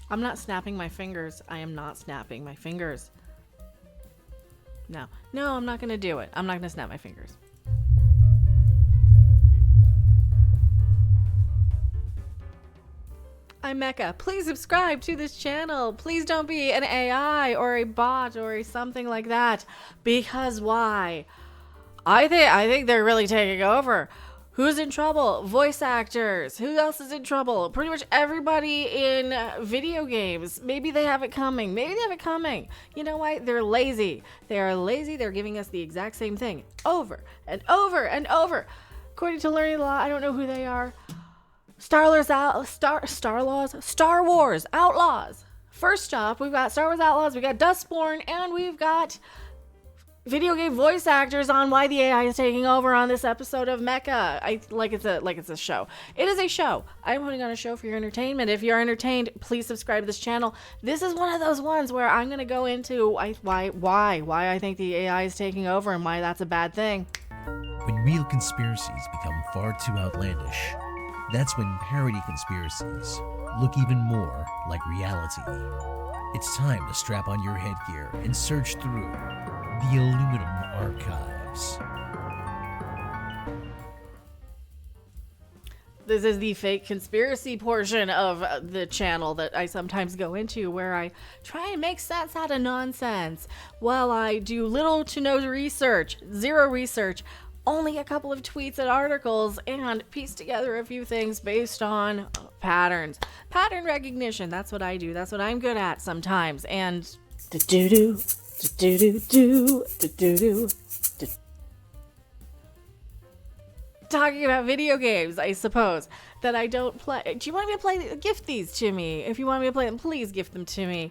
I'm not snapping my fingers. I am not snapping my fingers. No, I'm not going to do it. I'm not going to snap my fingers. I'm Mecca. Please subscribe to this channel. Please don't be an AI or a bot or something like that. Because why? I think they're really taking over. Who's in trouble? Voice actors. Who else is in trouble? Pretty much everybody in video games. Maybe they have it coming. You know why? They're lazy. They are lazy. They're giving us the exact same thing over and over and over. According to Learning Law, I don't know who they are. Star Wars Outlaws. First off, we've got Star Wars Outlaws, we got Dustborne, and we've got video game voice actors on why the AI is taking over on this episode of Mecha. It's a show. It is a show. I'm putting on a show for your entertainment. If you're entertained, please subscribe to this channel. This is one of those ones where I'm going to go into why I think the AI is taking over and why that's a bad thing. When real conspiracies become far too outlandish, that's when parody conspiracies look even more like reality. It's time to strap on your headgear and search through the aluminum archives. This is the fake conspiracy portion of the channel that I sometimes go into, where I try and make sense out of nonsense while I do little to no research, zero research, only a couple of tweets and articles, and piece together a few things based on patterns. Pattern recognition, that's what I do. That's what I'm good at sometimes. And talking about video games, I suppose, that I don't play. Do you want me to play? Gift these to me. If you want me to play them, please gift them to me.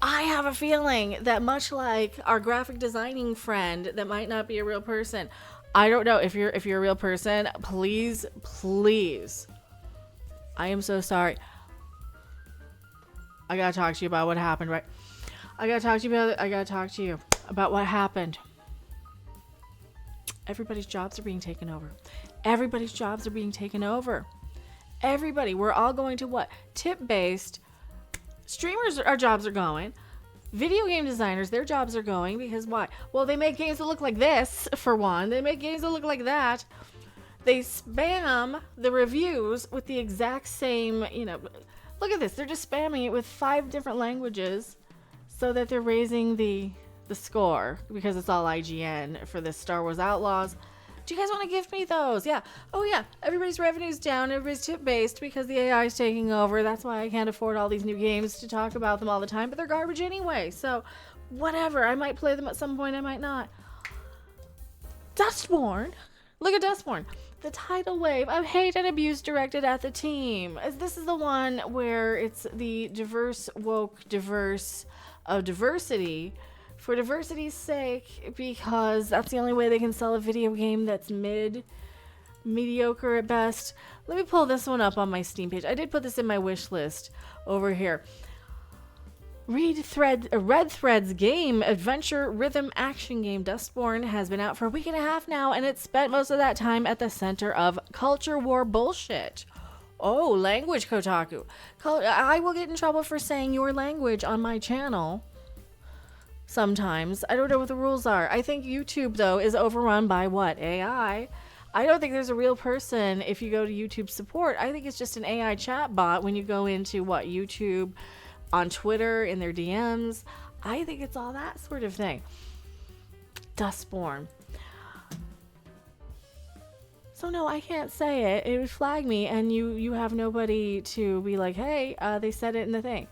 I have a feeling that much like our graphic designing friend that might not be a real person, I don't know if you're a real person, please, I am so sorry. I gotta talk to you about what happened, right? I gotta talk to you about what happened. Everybody's jobs are being taken over. Everybody. We're all going to what? Tip-based. Streamers, our jobs are going. Video game designers, their jobs are going, because why? Well, they make games that look like this, for one. They make games that look like that. They spam the reviews with the exact same, look at this. They're just spamming it with 5 different languages so that they're raising the score, because it's all IGN for this Star Wars Outlaws. Do you guys want to gift me those? Yeah. Oh, yeah. Everybody's revenue's down. Everybody's tip-based because the AI is taking over. That's why I can't afford all these new games to talk about them all the time, but they're garbage anyway. So, whatever. I might play them at some point. I might not. Dustborne. Look at Dustborne. The tidal wave of hate and abuse directed at the team. This is the one where it's the diverse, woke, diverse of diversity. For diversity's sake, because that's the only way they can sell a video game that's mediocre at best. Let me pull this one up on my Steam page. I did put this in my wish list over here. Red Thread's game, adventure rhythm action game Dustborne, has been out for a week and a half now, and it's spent most of that time at the center of culture war bullshit. Oh, language Kotaku. I will get in trouble for saying your language on my channel. Sometimes. I don't know what the rules are. I think YouTube, though, is overrun by what? AI? I don't think there's a real person if you go to YouTube support. I think it's just an AI chat bot when you go into, what, YouTube, on Twitter, in their DMs. I think it's all that sort of thing. Dustborne. So, no, I can't say it. It would flag me, and you have nobody to be like, hey, they said it in the thing.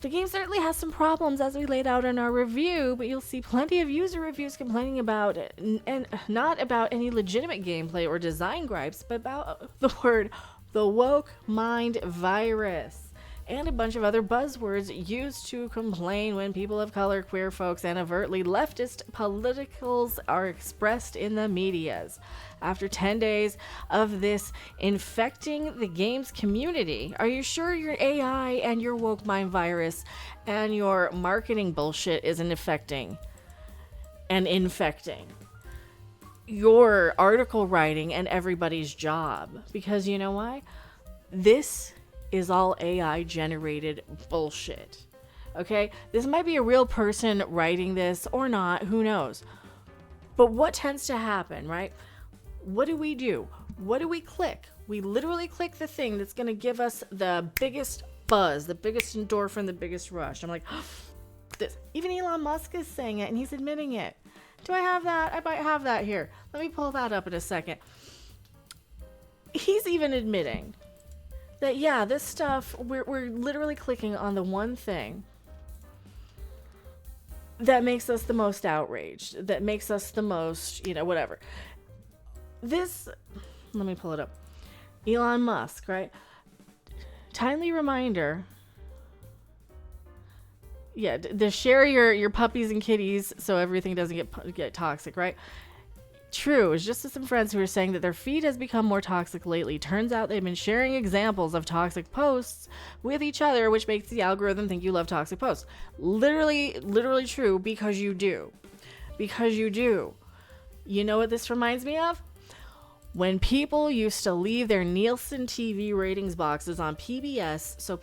The game certainly has some problems, as we laid out in our review, but you'll see plenty of user reviews complaining about it, and not about any legitimate gameplay or design gripes, but about the woke mind virus, and a bunch of other buzzwords used to complain when people of color, queer folks, and overtly leftist politicals are expressed in the medias. After 10 days of this infecting the game's community, are you sure your AI and your woke mind virus and your marketing bullshit isn't affecting and infecting your article writing and everybody's job? Because you know why? This is all AI generated bullshit. Okay? This might be a real person writing this or not, who knows. But what tends to happen, right? What do? What do we click? We literally click the thing that's going to give us the biggest buzz, the biggest endorphin, the biggest rush. I'm like, this. Even Elon Musk is saying it, and he's admitting it. Do I have that? I might have that here. Let me pull that up in a second. He's even admitting that, yeah, this stuff, we're literally clicking on the one thing that makes us the most outraged, that makes us the most, whatever. This, let me pull it up. Elon Musk, right? Timely reminder. Yeah, to share your puppies and kitties so everything doesn't get toxic, right? True. It's just some friends who are saying that their feed has become more toxic lately. Turns out they've been sharing examples of toxic posts with each other, which makes the algorithm think you love toxic posts. Literally true, because you do. Because you do. You know what this reminds me of? When people used to leave their Nielsen TV ratings boxes on PBS, so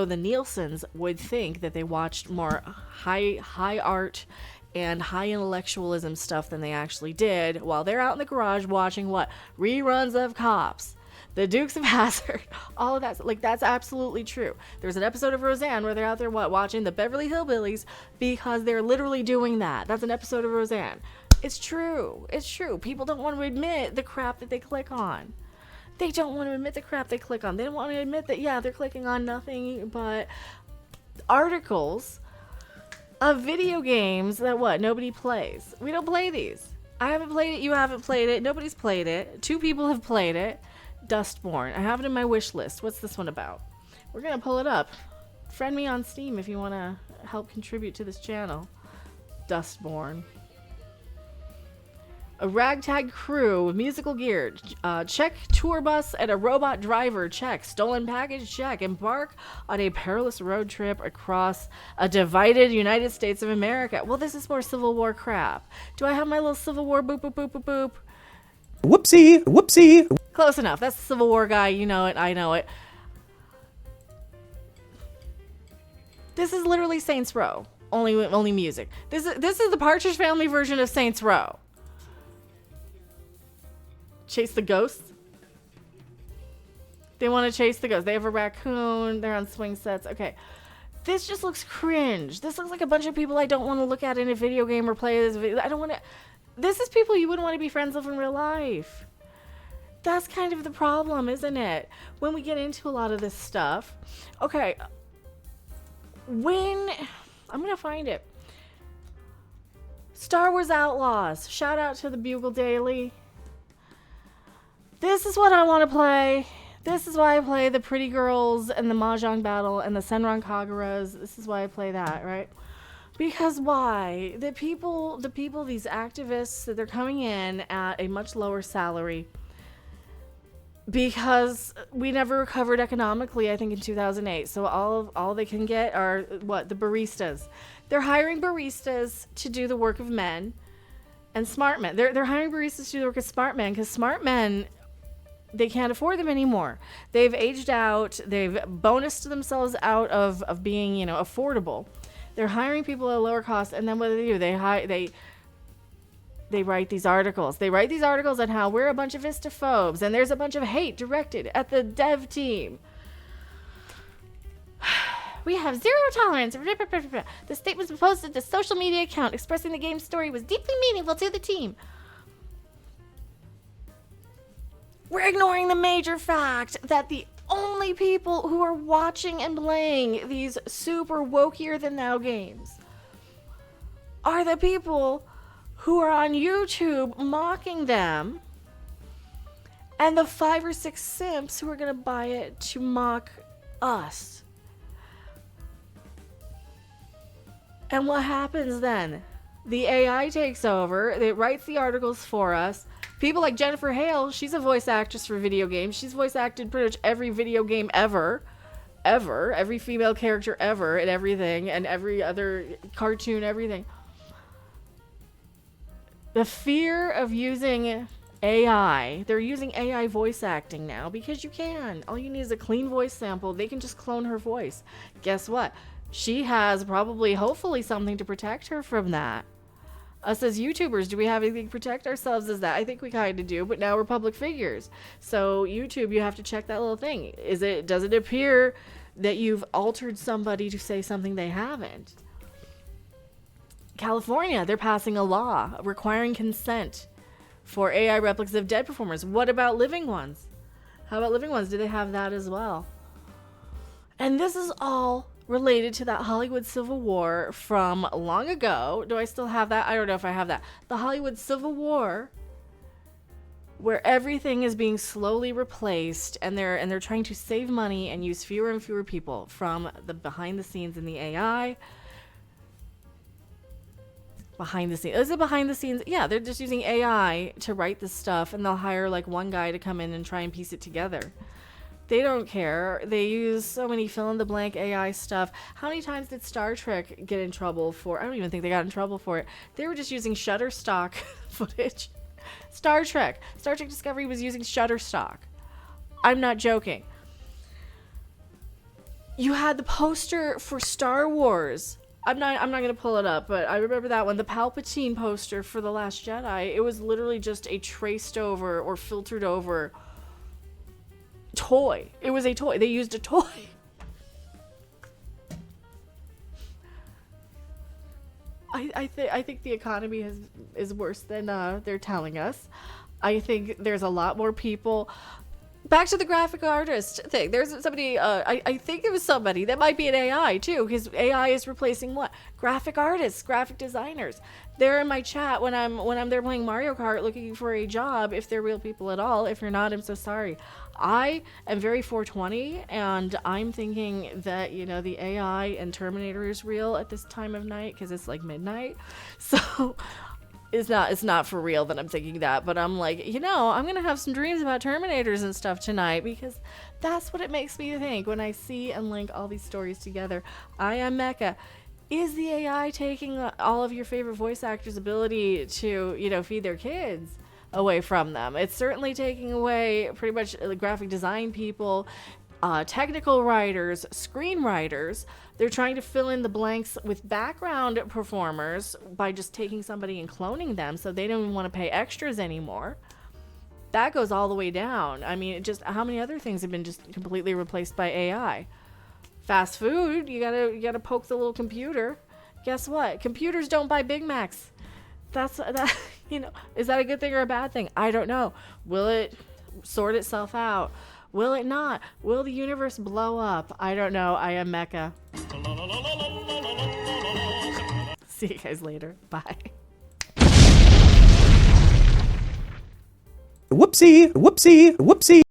the Nielsens would think that they watched more high art and high intellectualism stuff than they actually did, while they're out in the garage watching what? Reruns of Cops, the Dukes of Hazzard, all of that. Like, that's absolutely true. There's an episode of Roseanne where they're out there watching the Beverly Hillbillies because they're literally doing that. That's an episode of Roseanne. It's true. It's true. People don't want to admit the crap that they click on. They don't want to admit the crap they click on. They don't want to admit that, yeah, they're clicking on nothing but articles of video games that nobody plays. We don't play these. I haven't played it. You haven't played it. Nobody's played it. 2 people have played it. Dustborne. I have it in my wish list. What's this one about? We're going to pull it up. Friend me on Steam if you want to help contribute to this channel. Dustborne. A ragtag crew with musical gear. Check tour bus and a robot driver. Check stolen package. Check embark on a perilous road trip across a divided United States of America. Well, this is more Civil War crap. Do I have my little Civil War boop boop boop boop boop? Whoopsie. Close enough. That's the Civil War guy. You know it. I know it. This is literally Saints Row. Only music. This is the Partridge Family version of Saints Row. Chase the ghosts. They want to chase the ghosts. They have a raccoon. They're on swing sets. Okay. This just looks cringe. This looks like a bunch of people I don't want to look at in a video game or play this video. I don't want to. This is people you wouldn't want to be friends with in real life. That's kind of the problem, isn't it? When we get into a lot of this stuff. Okay. I'm going to find it. Star Wars Outlaws. Shout out to the Bugle Daily. This is what I want to play. This is why I play the Pretty Girls and the Mahjong Battle and the Senran Kagura's. This is why I play that, right? Because why? The people, these activists, that they're coming in at a much lower salary because we never recovered economically, I think, in 2008. So all they can get are, the baristas. They're hiring baristas to do the work of men and smart men. They're hiring baristas to do the work of smart men because smart men, they can't afford them anymore. They've aged out. They've bonused themselves out of being, affordable. They're hiring people at a lower cost, and then what do? They write these articles. They write these articles on how we're a bunch of Vistaphobes, and there's a bunch of hate directed at the dev team. We have zero tolerance. The statement was posted to social media account expressing the game's story was deeply meaningful to the team. We're ignoring the major fact that the only people who are watching and playing these super wokier than thou games are the people who are on YouTube mocking them and the 5 or 6 simps who are going to buy it to mock us. And what happens then? The AI takes over. It writes the articles for us. People like Jennifer Hale, she's a voice actress for video games. She's voice acted pretty much every video game ever. Every female character ever and everything. And every other cartoon, everything. The fear of using AI. They're using AI voice acting now because you can. All you need is a clean voice sample. They can just clone her voice. Guess what? She has probably, hopefully, something to protect her from that. Us as YouTubers, do we have anything to protect ourselves as that? I think we kind of do, but now we're public figures. So YouTube, you have to check that little thing. Does it appear that you've altered somebody to say something they haven't? California, they're passing a law requiring consent for AI replicas of dead performers. What about living ones? How about living ones? Do they have that as well? And this is all related to that Hollywood Civil War from long ago. Do I still have that? I don't know if I have that. The Hollywood Civil War, where everything is being slowly replaced, and they're trying to save money and use fewer and fewer people from the behind the scenes in the AI. Behind the scenes. Is it behind the scenes? Yeah, they're just using AI to write this stuff, and they'll hire like one guy to come in and try and piece it together. They don't care. They use so many fill-in-the-blank AI stuff. How many times did Star Trek get in trouble for? I don't even think they got in trouble for it. They were just using Shutterstock footage. Star Trek Discovery was using Shutterstock. I'm not joking. You had the poster for Star Wars. I'm not gonna pull it up, but I remember that one. The Palpatine poster for The Last Jedi. It was literally just a traced over or filtered over toy. It was a toy. They used a toy. I think the economy is worse than they're telling us. I think there's a lot more people. Back to the graphic artist thing. There's somebody, I think it was somebody that might be an AI too, because AI is replacing what? Graphic artists, graphic designers. They're in my chat when I'm there playing Mario Kart looking for a job, if they're real people at all. If you're not, I'm so sorry. I am very 420, and I'm thinking that, the AI and Terminator is real at this time of night, because it's like midnight. So it's not for real that I'm thinking that, but I'm like, I'm gonna have some dreams about Terminators and stuff tonight, because that's what it makes me think when I see and link all these stories together. I am Mecha. Is the AI taking all of your favorite voice actors' ability to, feed their kids away from them? It's certainly taking away pretty much graphic design people, technical writers, screenwriters. They're trying to fill in the blanks with background performers by just taking somebody and cloning them, so they don't even want to pay extras anymore. That goes all the way down. I mean, just how many other things have been just completely replaced by AI? Fast food, you gotta poke the little computer. Guess what? Computers don't buy Big Macs. Is that a good thing or a bad thing? I don't know. Will it sort itself out? Will it not? Will the universe blow up? I don't know. I am Mecha. See you guys later. Bye. Whoopsie, whoopsie, whoopsie.